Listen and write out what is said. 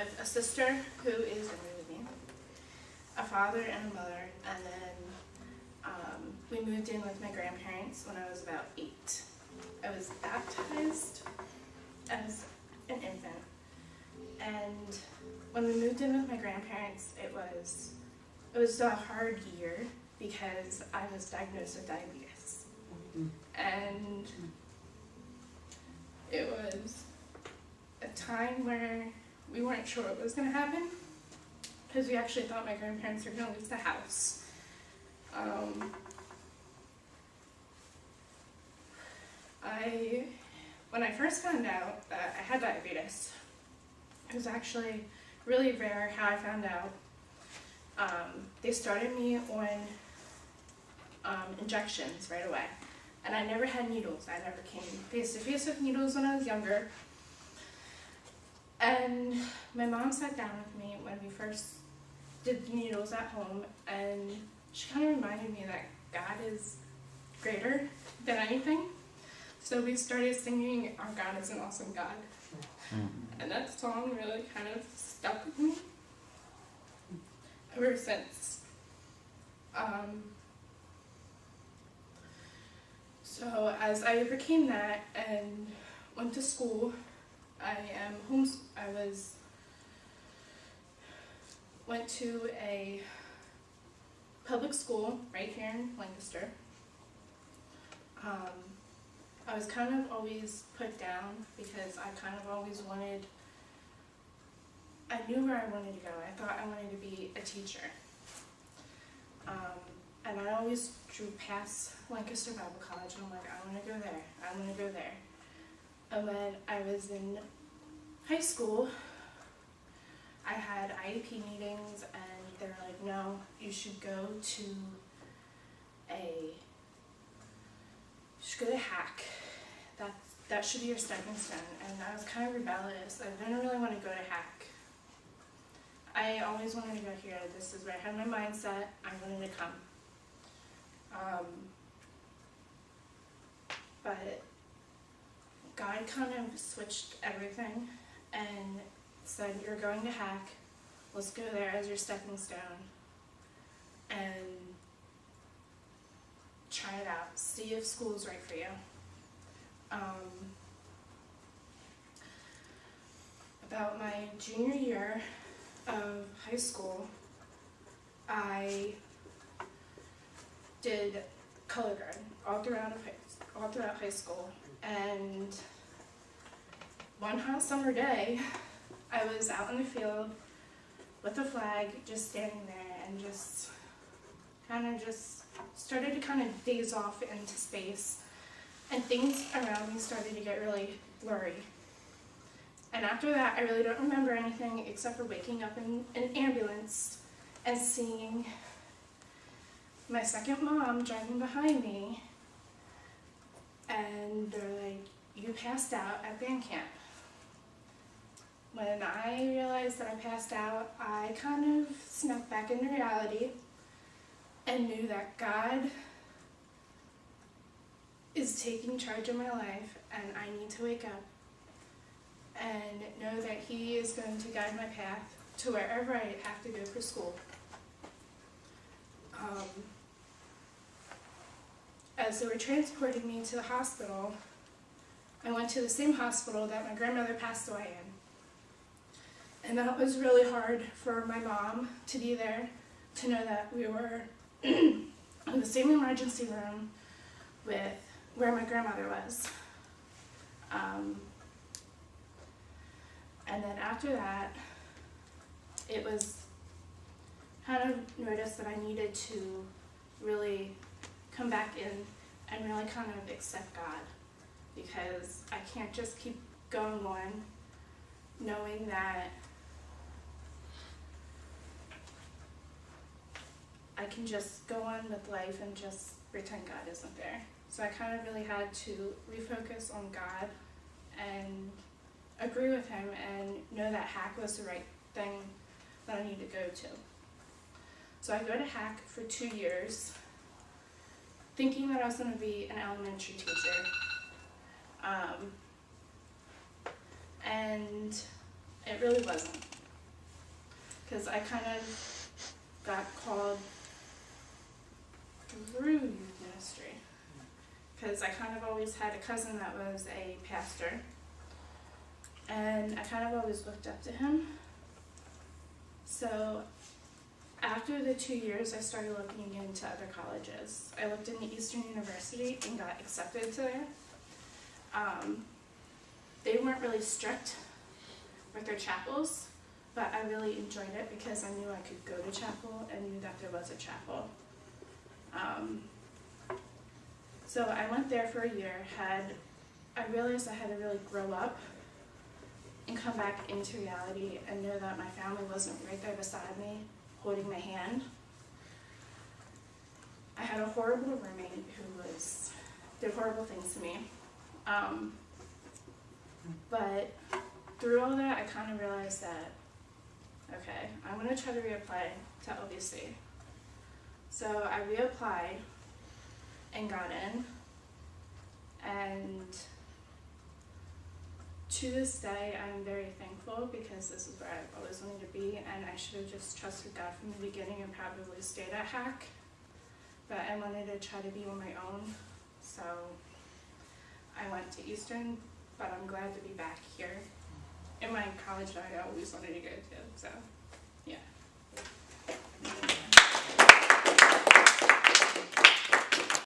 with a sister who is younger than me, a father and a mother, and then we moved in with my grandparents when I was about 8. I was baptized as an infant, and when we moved in with my grandparents, it was a hard year because I was diagnosed with diabetes, and it was a time where we weren't sure what was going to happen because we actually thought my grandparents were going to lose the house. When I first found out that I had diabetes, it was actually really rare how I found out. They started me on injections right away, and I never had needles. I never came face to face with needles when I was younger. And my mom sat down with me when we first did the needles at home, and she kind of reminded me that God is greater than anything. So we started singing Our God is an Awesome God. And that song really kind of stuck with me ever since. So as I overcame that and went to school, went to a public school right here in Lancaster. I was kind of always put down because I kind of always I knew where I wanted to go. I thought I wanted to be a teacher. And I always drew past Lancaster Bible College, and I'm like, I want to go there, I want to go there. And when I was in high school, I had IEP meetings, and they were like, no, you should go to HAC. That should be your stepping stone. And I was kind of rebellious. I didn't really want to go to HAC. I always wanted to go here. This is where I had my mindset. I wanted to come. But God kind of switched everything and said, you're going to HAC. Let's go there as your stepping stone and try it out. See if school's right for you. About my junior year of high school, I did color guard all throughout high school, and one hot summer day, I was out in the field with a flag, just standing there, and just started to daze off into space, and things around me started to get really blurry. And after that, I really don't remember anything except for waking up in an ambulance and seeing my second mom driving behind me, and they're like, you passed out at band camp. When I realized that I passed out, I kind of snapped back into reality and knew that God is taking charge of my life, and I need to wake up and know that He is going to guide my path to wherever I have to go for school. As they were transporting me to the hospital, I went to the same hospital that my grandmother passed away in. And that was really hard for my mom to be there, to know that we were in the same emergency room with where my grandmother was. And then after that, it was kind of noticed that I needed to really come back in and really kind of accept God, because I can't just keep going on knowing that I can just go on with life and just pretend God isn't there. So I kind of really had to refocus on God and agree with Him and know that HAC was the right thing that I need to go to. So I go to HAC for 2 years, thinking that I was going to be an elementary teacher. And it really wasn't. because I kind of got called through youth ministry, because I kind of always had a cousin that was a pastor, and I kind of always looked up to him. So after the 2 years, I started looking into other colleges. I looked into Eastern University and got accepted to there. They weren't really strict with their chapels, but I really enjoyed it because I knew I could go to chapel and knew that there was a chapel. So I went there for a year. I realized I had to really grow up and come back into reality and know that my family wasn't right there beside me, holding my hand. I had a horrible roommate who did horrible things to me. But through all that, I kind of realized that, okay, I'm going to try to reapply to LBC. So I reapplied and got in, and to this day, I'm very thankful because this is where I've always wanted to be, and I should have just trusted God from the beginning and probably stayed at Hack, but I wanted to try to be on my own, so I went to Eastern, but I'm glad to be back here in my college that I always wanted to go to, so.